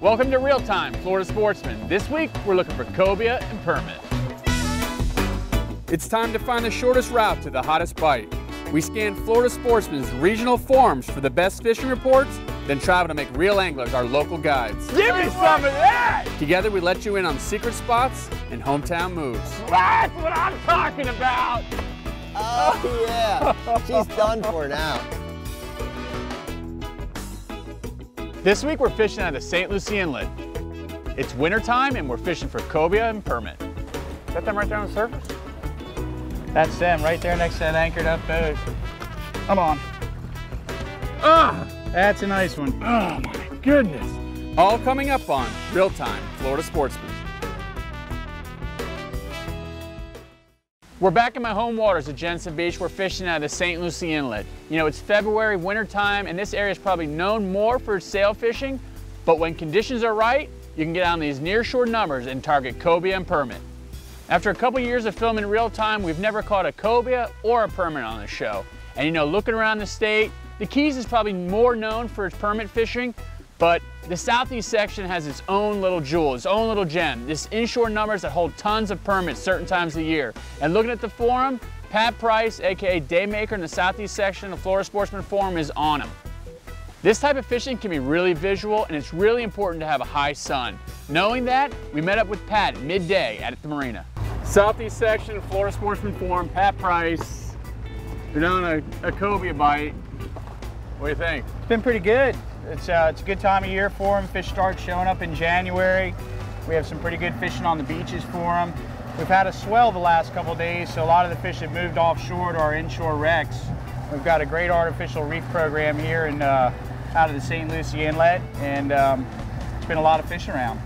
Welcome to Real Time, Florida Sportsman. This week, we're looking for cobia and permit. It's time to find the shortest route to the hottest bite. We scan Florida Sportsman's regional forums for the best fishing reports, then travel to make real anglers our local guides. Give me some of that! Together, we let you in on secret spots and hometown moves. That's what I'm talking about! Oh yeah, she's done for now. This week, we're fishing at the St. Lucie Inlet. It's wintertime and we're fishing for cobia and permit. Is that them right there on the surface? That's them right there next to that anchored up boat. Come on. Ah! That's a nice one. Oh my goodness. All coming up on Real Time, Florida Sportsman. We're back in my home waters at Jensen Beach. We're fishing at the St. Lucie Inlet. You know, it's February, winter time, and this area is probably known more for sail fishing, but when conditions are right, you can get on these nearshore numbers and target cobia and permit. After a couple years of filming Real Time, we've never caught a cobia or a permit on the show. And you know, looking around the state, the Keys is probably more known for its permit fishing, but the southeast section has its own little jewel, its own little gem. This inshore numbers that hold tons of permits certain times of the year. And looking at the forum, Pat Price, aka DayMaker in the southeast section of Florida Sportsman Forum is on them. This type of fishing can be really visual and it's really important to have a high sun. Knowing that, we met up with Pat at midday at the marina. Southeast section of Florida Sportsman Forum, Pat Price. Been on a cobia bite. What do you think? It's been pretty good. It's a good time of year for them. Fish start showing up in January. We have some pretty good fishing on the beaches for them. We've had a swell the last couple of days, so a lot of the fish have moved offshore to our inshore wrecks. We've got a great artificial reef program here in, out of the St. Lucie Inlet, and it's been a lot of fish around.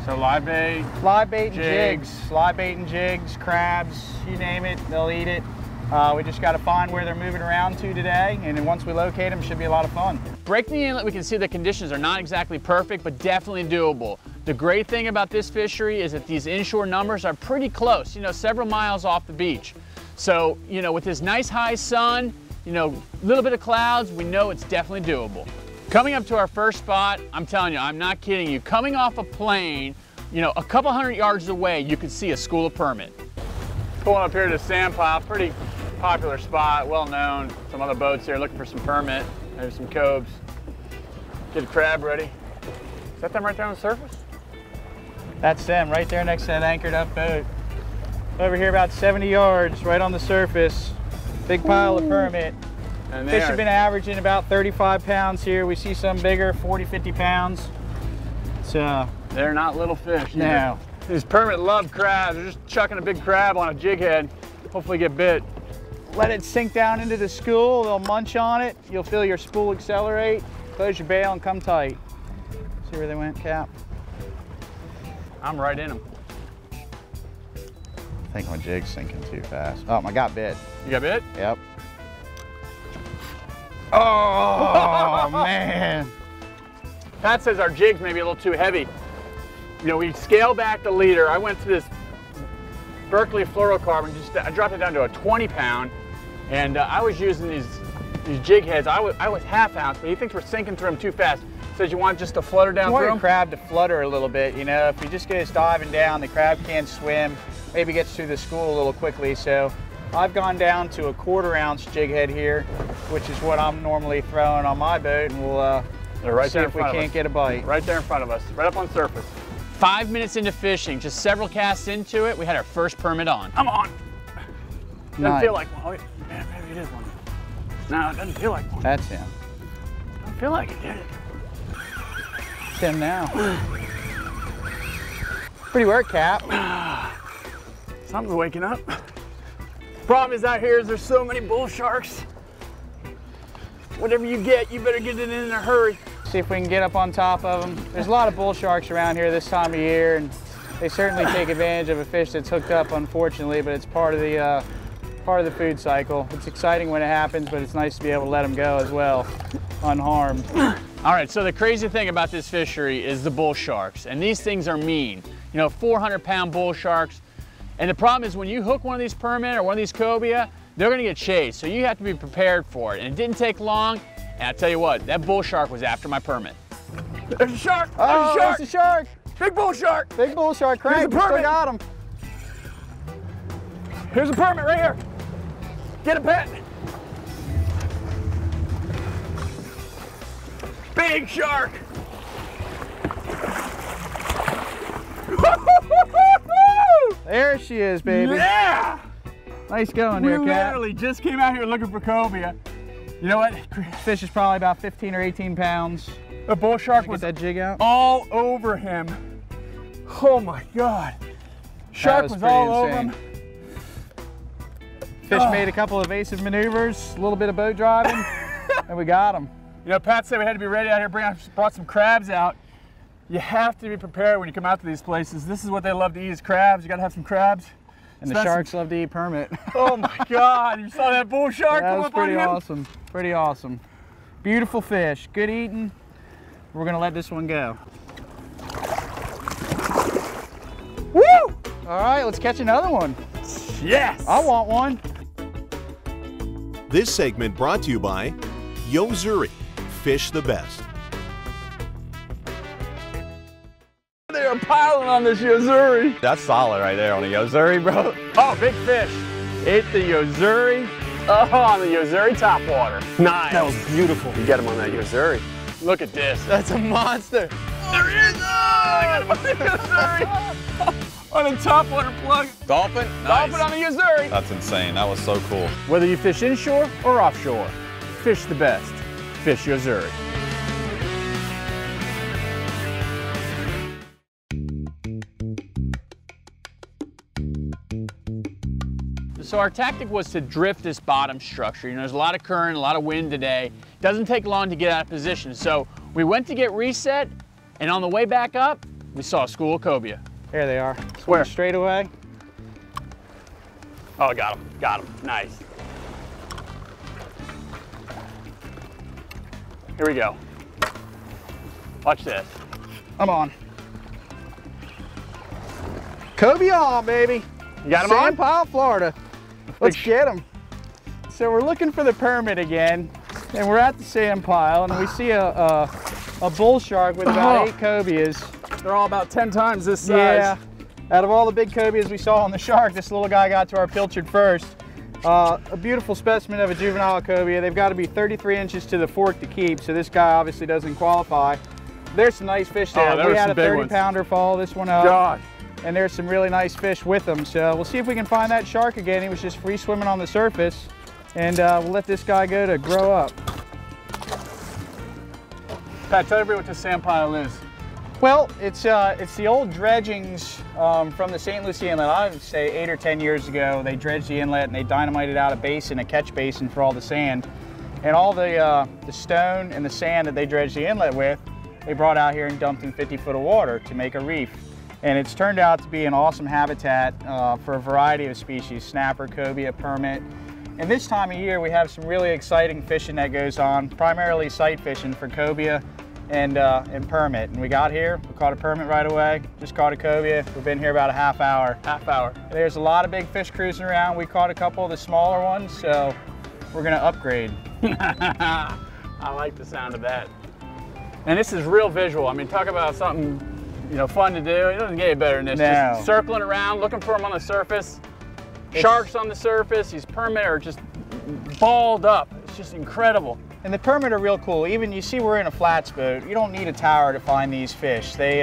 So live bait and jigs. Live bait and jigs, crabs, you name it, they'll eat it. We just got to find where they're moving around to today, and then once we locate them, it should be a lot of fun. Breaking the inlet, we can see the conditions are not exactly perfect, but definitely doable. The great thing about this fishery is that these inshore numbers are pretty close, you know, several miles off the beach. So, you know, with this nice high sun, you know, a little bit of clouds, we know it's definitely doable. Coming up to our first spot, I'm telling you, I'm not kidding you, coming off a plane, you know, a couple hundred yards away, you could see a school of permit. Pulling up here to the sand pile, pretty popular spot, well known. Some other boats here looking for some permit, maybe some cobes. Get a crab ready. Is that them right there on the surface? That's them right there next to that anchored up boat. Over here about 70 yards, right on the surface. Big pile of permit. And Fish have been averaging about 35 pounds here. We see some bigger, 40, 50 pounds. So they're not little fish. No. These permit love crabs. They're just chucking a big crab on a jig head. Hopefully get bit. Let it sink down into the school, they'll munch on it, you'll feel your spool accelerate, close your bail and come tight. See where they went, Cap? I'm right in them. I think my jig's sinking too fast. Oh, I got bit. You got bit? Yep. Oh, man. Pat says our jig's maybe a little too heavy. You know, we scale back the leader. I went to this Berkeley fluorocarbon, I dropped it down to a 20 pound, and I was using these jig heads. I was half ounce, but he thinks we're sinking through them too fast. Says you want just to flutter down through them? You want your crab to flutter a little bit, you know. If you just get us diving down, the crab can't swim, maybe gets through the school a little quickly. So I've gone down to a 1/4 ounce jig head here, which is what I'm normally throwing on my boat, and we'll right see if we can't get a bite. Right there in front of us, right up on the surface. 5 minutes into fishing, just several casts into it, we had our first permit on. I'm on. Doesn't feel like one. Oh, yeah, maybe it is one. No, it doesn't feel like one. That's him. Doesn't feel like it, did it? It's him now. Pretty work, Cap. Something's waking up. Problem is out here is there's so many bull sharks. Whatever you get, you better get it in a hurry. See if we can get up on top of them. There's a lot of bull sharks around here this time of year, and they certainly take advantage of a fish that's hooked up, unfortunately, but it's part of the food cycle. It's exciting when it happens, but it's nice to be able to let them go as well, unharmed. All right, so the crazy thing about this fishery is the bull sharks, and these things are mean. You know, 400-pound bull sharks, and the problem is when you hook one of these permit or one of these cobia, they're gonna get chased, so you have to be prepared for it. And it didn't take long, and I tell you what, that bull shark was after my permit. There's a shark. Oh, There's there's a shark. Big bull shark. Big bull shark. Here's Crank, the we still permit. got him. Here's a permit right here. Get a pet. Big shark. There she is, baby. Yeah. Nice going We there, Capt. literally just came out here looking for cobia. You know what? Fish is probably about 15 or 18 pounds. The bull shark Get was that jig out. all over him. Oh my God. Shark was was pretty all over insane. him. Fish made a couple evasive maneuvers, a little bit of boat driving, and we got him. You know, Pat said we had to be ready out here, brought some crabs out. You have to be prepared when you come out to these places. This is what they love to eat is crabs. You gotta have some crabs. And the sharks love to eat permit. Oh my God, you saw that bull shark That come was up on pretty him? awesome. Pretty awesome. Beautiful fish, good eating. We're gonna let this one go. Woo! All right, let's catch another one. Yes! I want one. This segment brought to you by Gozdz, fish the best. They are piling on this Gozdz. That's solid right there on the Gozdz, bro. Oh, big fish. Ate the Gozdz. Oh, on the Gozdz top water. Nice. That was beautiful. You get him on that Gozdz. Look at this. That's a monster. There he is! Oh, I got him on the Gozdz. On the top water plug. Dolphin? Nice. Dolphin on the Gozdz. That's insane. That was so cool. Whether you fish inshore or offshore, fish the best. Fish Gozdz. So our tactic was to drift this bottom structure. You know, there's a lot of current, a lot of wind today. It doesn't take long to get out of position. So we went to get reset, and on the way back up, we saw a school of cobia. There they are. Where? Straight away. Oh, got him. Got him. Nice. Here we go. Watch this. I'm on. Cobia on, baby. You got him on? Sand Pile, Florida. Let's get him. So we're looking for the permit again, and we're at the sand pile, and we see a bull shark with about 8 cobias. They're all about 10 times this size. Yeah. Out of all the big cobias we saw on the shark, this little guy got to our pilchard first. A beautiful specimen of a juvenile cobia. They've got to be 33 inches to the fork to keep, so this guy obviously doesn't qualify. There's some nice fish there. There We were had some a big 30-pounder follow this one up. God. And there's some really nice fish with them. So we'll see if we can find that shark again. He was just free swimming on the surface. And we'll let this guy go to grow up. Pat, tell everybody what this sand pile is. Well, it's the old dredgings from the St. Lucie Inlet. I would say 8 or 10 years ago, they dredged the inlet and they dynamited out a basin, a catch basin for all the sand. And all the stone and the sand that they dredged the inlet with, they brought out here and dumped in 50 foot of water to make a reef. And it's turned out to be an awesome habitat for a variety of species, snapper, cobia, permit. And this time of year, we have some really exciting fishing that goes on, primarily sight fishing for cobia and permit. And we got here, we caught a permit right away, just caught a cobia. We've been here about a half hour. There's a lot of big fish cruising around. We caught a couple of the smaller ones, so we're gonna upgrade. I like the sound of that. And this is real visual. I mean, talk about something, you know, fun to do. It doesn't get any better than this. No. Just circling around, looking for them on the surface. Sharks on the surface, these permit are just balled up. It's just incredible. And the permit are real cool. Even you see we're in a flats boat. You don't need a tower to find these fish. They,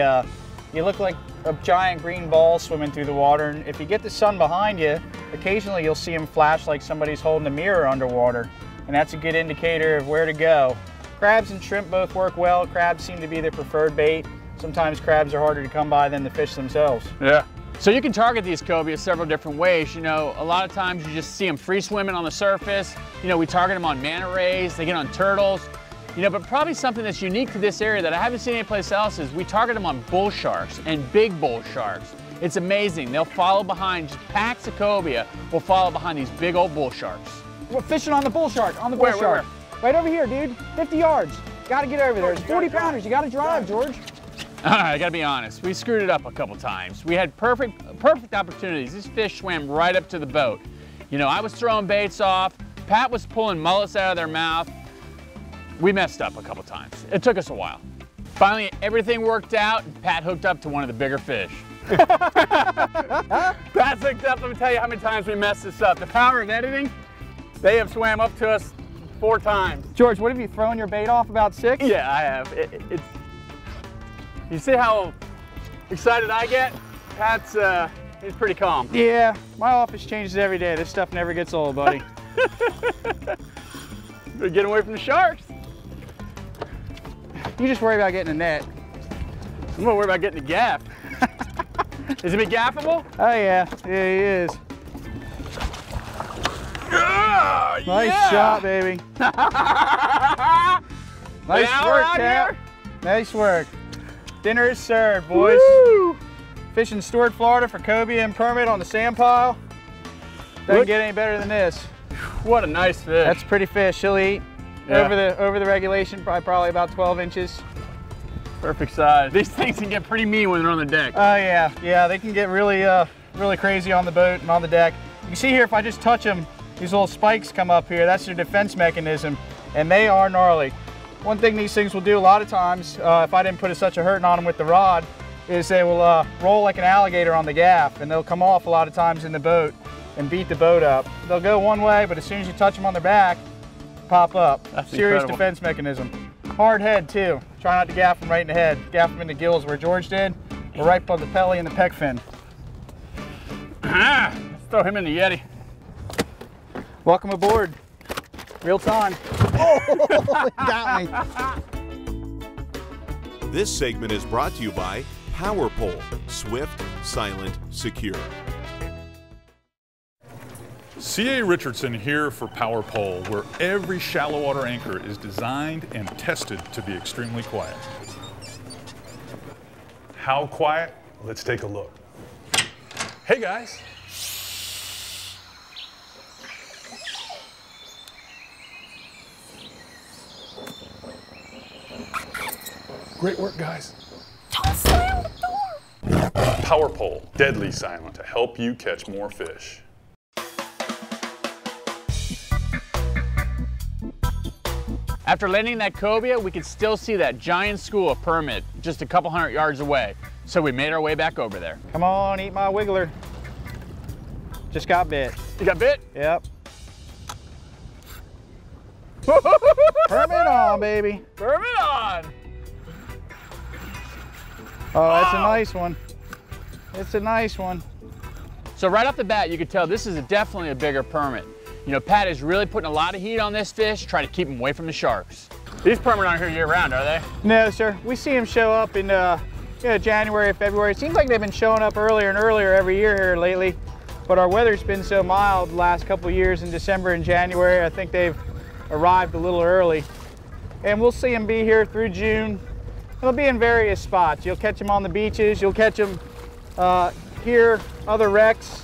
you look like a giant green ball swimming through the water. And if you get the sun behind you, occasionally you'll see them flash like somebody's holding a mirror underwater. And that's a good indicator of where to go. Crabs and shrimp both work well. Crabs seem to be the preferred bait. Sometimes crabs are harder to come by than the fish themselves. Yeah. So you can target these cobia several different ways. You know, a lot of times you just see them free swimming on the surface. You know, we target them on manta rays, they get on turtles. You know, but probably something that's unique to this area that I haven't seen anyplace else is we target them on bull sharks and big bull sharks. It's amazing. They'll follow behind, just packs of cobia will follow behind these big old bull sharks. We're fishing on the bull shark, on the bull shark. Right over here, dude. 50 yards. Gotta get over there. It's 40 pounders. You gotta drive, George. All right, I gotta be honest, we screwed it up a couple times. We had perfect opportunities. These fish swam right up to the boat. You know, I was throwing baits off, Pat was pulling mullets out of their mouth. We messed up a couple times. It took us a while. Finally, everything worked out, and Pat hooked up to one of the bigger fish. Pat's hooked up. Let me tell you how many times we messed this up. The power of editing, they have swam up to us 4 times. George, what have you thrown your bait off? About 6? Yeah, I have. It's. You see how excited I get? Pat's, he's pretty calm. Yeah, my office changes every day. This stuff never gets old, buddy. We're getting away from the sharks. You just worry about getting a net. I'm gonna worry about getting the gaff. Is it gaffable? Oh yeah, yeah, he is. Nice shot, baby. Nice work, Cap. Nice work. Dinner is served, boys. Woo! Fishing Stuart, Florida for cobia and permit on the sand pile. Doesn't get any better than this. What a nice fish. That's a pretty fish. She'll eat over the regulation, probably about 12 inches. Perfect size. These things can get pretty mean when they're on the deck. Oh yeah, yeah, they can get really, really crazy on the boat and on the deck. You can see here, if I just touch them, these little spikes come up here. That's their defense mechanism, and they are gnarly. One thing these things will do a lot of times, if I didn't put such a hurting on them with the rod, is they will roll like an alligator on the gaff, and they'll come off a lot of times in the boat and beat the boat up. They'll go one way, but as soon as you touch them on their back, pop up. That's serious incredible. defense mechanism. Hard head too. Try not to gaff them right in the head. Gaff them in the gills where George did, or right by the pelly and the pec fin. Let's throw him in the Yeti. Welcome aboard. Real time. Oh, got me. This segment is brought to you by Power Pole. Swift, silent, secure. C.A. Richardson here for Power Pole, where every shallow water anchor is designed and tested to be extremely quiet. How quiet? Let's take a look. Hey guys. Great work, guys. Don't slam the door. Power Pole, deadly silent to help you catch more fish. After landing that cobia, we could still see that giant school of permit just a couple 100 yards away. So we made our way back over there. Come on, eat my wiggler. Just got bit. You got bit? Yep. Permit on, baby. Permit on. Oh, that's a nice one. It's a nice one. So right off the bat, you could tell this is definitely a bigger permit. You know, Pat is really putting a lot of heat on this fish, trying to keep him away from the sharks. These permit aren't here year round, are they? No, sir. We see them show up in January, February. It seems like they've been showing up earlier and earlier every year here lately. But our weather's been so mild the last couple of years in December and January. I think they've arrived a little early. And we'll see them be here through June. They'll be in various spots. You'll catch them on the beaches. You'll catch them here, other wrecks.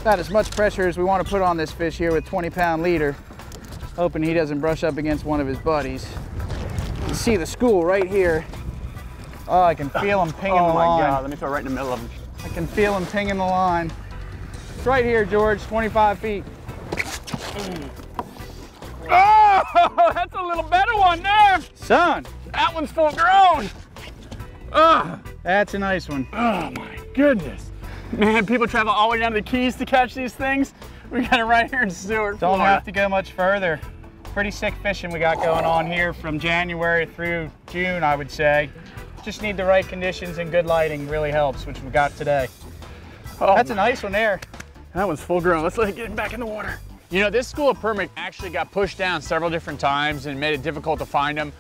Not as much pressure as we want to put on this fish here with 20-pound leader. Hoping he doesn't brush up against one of his buddies. You can see the school right here. Oh, I can feel him pinging the line. Oh my God, let me throw right in the middle of them. I can feel him pinging the line. It's right here, George, 25 feet. Oh, that's a little better one there. Son, That one's full grown. that's a nice one. Oh my goodness. Man, people travel all the way down to the Keys to catch these things. We got it right here in Stuart, Don't Florida. have to go much further. Pretty sick fishing we got going on here from January through June, I would say. Just need the right conditions and good lighting really helps, which we got today. Oh, That's a nice one there. that one's full grown. Let's let it get back in the water. You know, this school of permit actually got pushed down several different times and made it difficult to find them.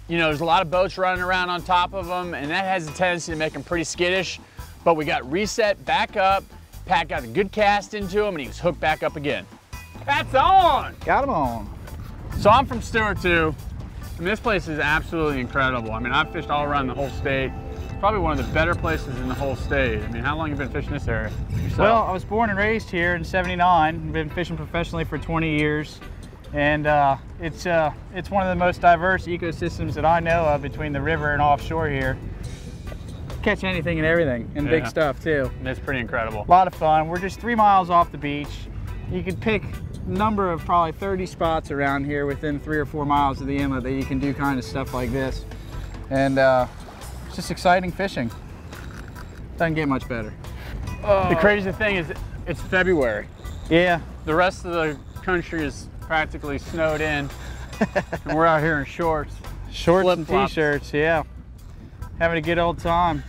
You know, there's a lot of boats running around on top of them, and that has a tendency to make them pretty skittish. But we got reset back up. Pat got a good cast into him, and he was hooked back up again. That's on. Got him on. So I'm from Stuart too, and this place is absolutely incredible. I mean, I've fished all around the whole state. Probably one of the better places in the whole state. I mean, how long have you been fishing this area yourself? Well, I was born and raised here in '79. Been fishing professionally for 20 years. And it's one of the most diverse ecosystems that I know of between the river and offshore here. Catch anything and everything, and big stuff too. It's pretty incredible. A lot of fun. We're just 3 miles off the beach. You could pick a number of probably 30 spots around here within 3 or 4 miles of the inlet that you can do kind of stuff like this. And it's just exciting fishing. Doesn't get much better. The crazy thing is it's February. Yeah. The rest of the country is practically snowed in. And we're out here in shorts. Shorts and Flip-flops. t-shirts, yeah. Having a good old time.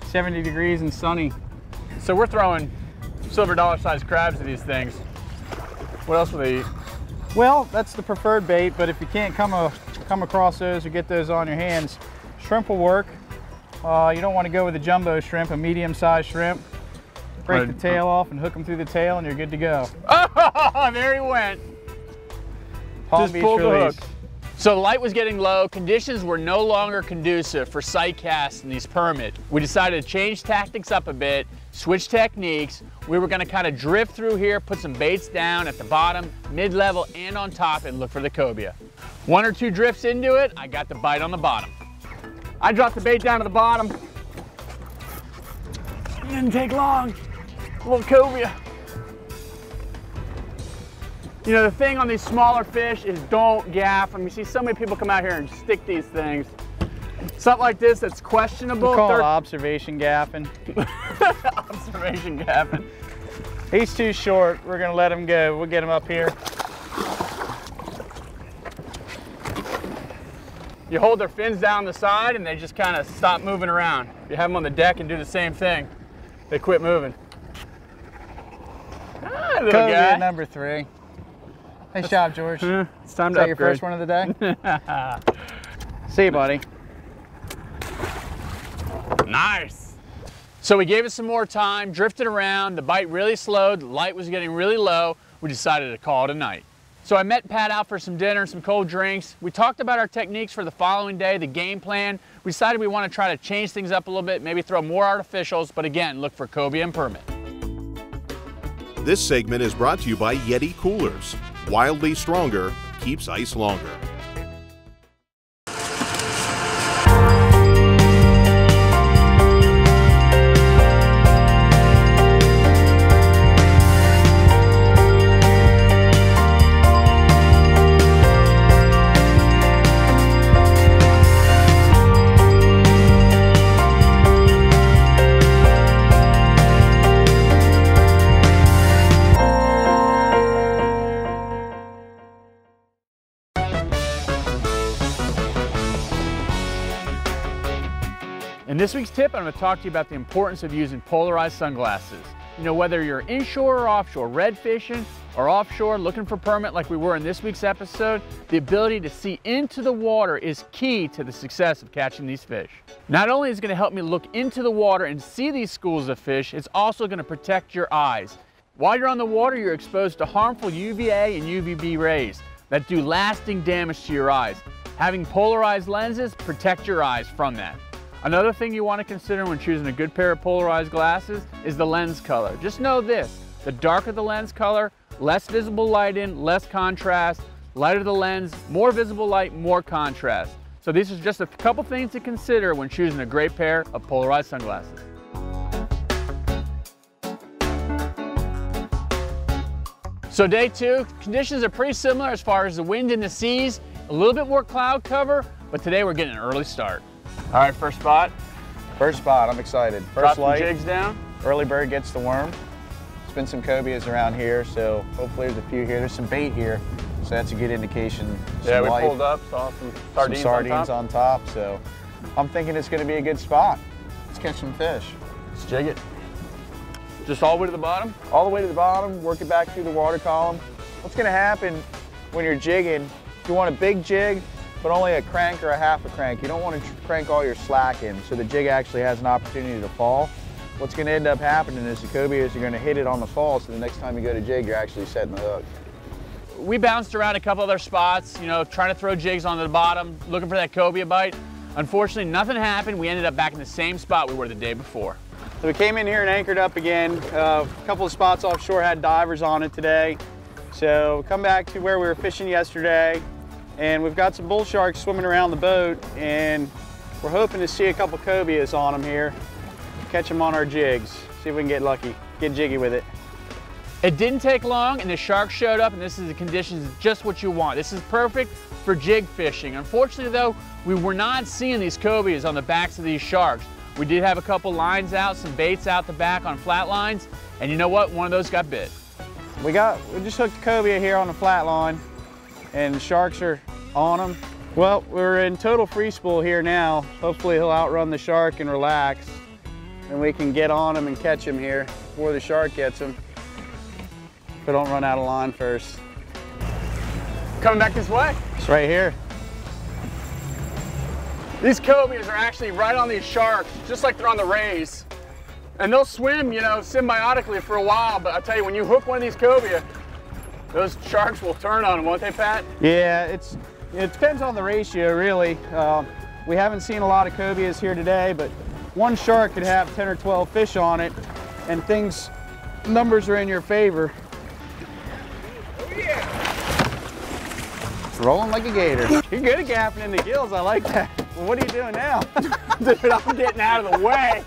70 degrees and sunny. So we're throwing silver dollar sized crabs at these things. What else will they eat? Well, that's the preferred bait, but if you can't come across those or get those on your hands, shrimp will work. You don't want to go with a jumbo shrimp, a medium-sized shrimp. Break the tail off and hook them through the tail and you're good to go. Oh, there he went. Palm Just Beach pulled the release. hook. So the light was getting low, conditions were no longer conducive for sight casts in these permit. We decided to change tactics up a bit, switch techniques. We were gonna kind of drift through here, put some baits down at the bottom, mid-level, and on top, and look for the cobia. 1 or 2 drifts into it, I got the bite on the bottom. I dropped the bait down to the bottom. It didn't take long. A little cobia. You know, the thing on these smaller fish is don't gaff. I mean, you see so many people come out here and stick these things. Something like this that's questionable. We call it observation gaffing. Observation gaffing. He's too short. We're gonna let him go. We'll get him up here. You hold their fins down the side and they just kind of stop moving around. You have them on the deck and do the same thing. They quit moving. Ah, little Cobia guy. number 3. Nice job, George. It's time Is to that your upgrade. first one of the day? See you, buddy. Nice. So we gave it some more time, drifted around, the bite really slowed, the light was getting really low. We decided to call it a night. So I met Pat out for some dinner and some cold drinks. We talked about our techniques for the following day, the game plan. We decided we want to try to change things up a little bit, maybe throw more artificials, but again, look for cobia and permit. This segment is brought to you by Yeti Coolers. Wildly stronger, keeps ice longer. In this week's tip, I'm going to talk to you about the importance of using polarized sunglasses. You know, whether you're inshore or offshore, red fishing or offshore looking for permit like we were in this week's episode, the ability to see into the water is key to the success of catching these fish. Not only is it going to help me look into the water and see these schools of fish, it's also going to protect your eyes. While you're on the water, you're exposed to harmful UVA and UVB rays that do lasting damage to your eyes. Having polarized lenses protect your eyes from that. Another thing you want to consider when choosing a good pair of polarized glasses is the lens color. Just know this, the darker the lens color, less visible light in, less contrast, lighter the lens, more visible light, more contrast. So these are just a couple things to consider when choosing a great pair of polarized sunglasses. So day 2, conditions are pretty similar as far as the wind and the seas, a little bit more cloud cover, but today we're getting an early start. All right, first spot. First spot, I'm excited. Drop First some light, jigs down. early bird gets the worm. There's been some cobias around here, so hopefully there's a few here. There's some bait here, so that's a good indication. Yeah, Some we life, pulled up, saw some sardines, some sardines on top. on top, so I'm thinking it's gonna be a good spot. Let's catch some fish. Let's jig it. Just all the way to the bottom? All the way to the bottom, work it back through the water column. What's gonna happen when you're jigging, if you want a big jig, but only a crank or a half a crank, you don't want to crank all your slack in, so the jig actually has an opportunity to fall. What's gonna end up happening is the cobias are gonna hit it on the fall, so the next time you go to jig, you're actually setting the hook. We bounced around a couple other spots, you know, trying to throw jigs onto the bottom, looking for that cobia bite. Unfortunately, nothing happened. We ended up back in the same spot we were the day before. So we came in here and anchored up again. A couple of spots offshore had divers on it today. So come back to where we were fishing yesterday, and we've got some bull sharks swimming around the boat, and we're hoping to see a couple cobias on them here. Catch them on our jigs. See if we can get lucky, get jiggy with it. It didn't take long and the shark showed up, and this is the conditions, just what you want. This is perfect for jig fishing. Unfortunately though, we were not seeing these cobias on the backs of these sharks. We did have a couple lines out, some baits out the back on flat lines, and you know what? One of those got bit. We just hooked a cobia here on the flat line, and the sharks are on them. Well, we're in total free spool here now. Hopefully he'll outrun the shark and relax, and we can get on him and catch him here before the shark gets him. If I don't run out of line first. Coming back this way? It's right here. These cobias are actually right on these sharks, just like they're on the rays. And they'll swim, you know, symbiotically for a while, but I tell you, when you hook one of these cobia, those sharks will turn on them, won't they, Pat? Yeah, it depends on the ratio, really. We haven't seen a lot of cobias here today, but one shark could have 10 or 12 fish on it, and numbers are in your favor. Oh, yeah. It's rolling like a gator. You're good at gapping in the gills, I like that. Well, what are you doing now? Dude, I'm getting out of the way.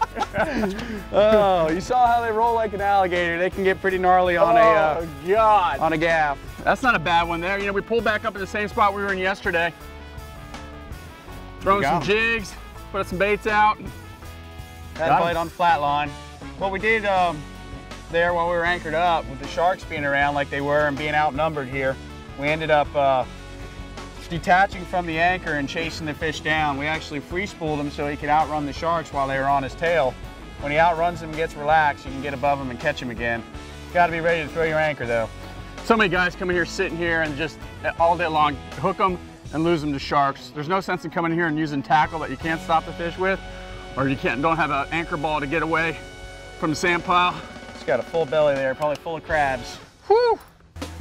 Oh, you saw how they roll like an alligator. They can get pretty gnarly on on a gaff. That's not a bad one there. You know, we pulled back up in the same spot we were in yesterday. Throwing some jigs, put some baits out. Had a bite on flat line. What we did there while we were anchored up, with the sharks being around like they were and being outnumbered here, we ended up detaching from the anchor and chasing the fish down. We actually free spooled him so he could outrun the sharks while they were on his tail. When he outruns them and gets relaxed, you can get above him and catch him again. Got to be ready to throw your anchor though. So many guys come in here sitting here and just all day long hook them and lose them to sharks. There's no sense in coming here and using tackle that you can't stop the fish with, or you don't have an anchor ball to get away from the sand pile. It's got a full belly there, probably full of crabs. Whew!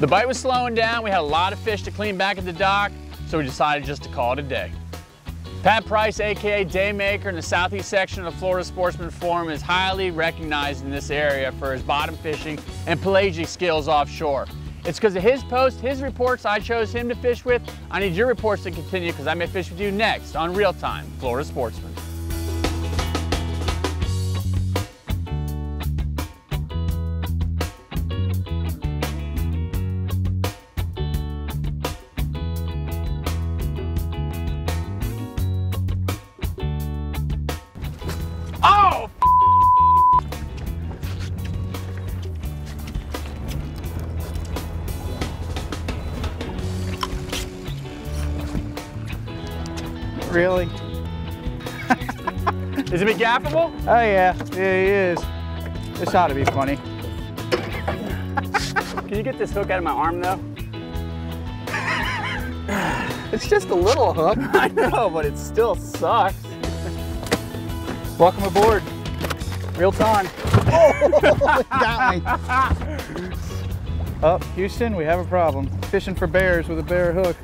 The bite was slowing down. We had a lot of fish to clean back at the dock, so we decided just to call it a day. Pat Price, aka DayMaker, in the southeast section of the Florida Sportsman Forum, is highly recognized in this area for his bottom fishing and pelagic skills offshore. It's because of his posts, his reports I chose him to fish with. I need your reports to continue because I may fish with you next on Real Time Florida Sportsman. Oh! Really? Is it be gaffable? Oh yeah, yeah he is. This ought to be funny. Can you get this hook out of my arm though? It's just a little hook. I know, but it still sucks. Welcome aboard. Real time. Oh, got me. Oh, Houston, we have a problem. Fishing for bears with a bear hook.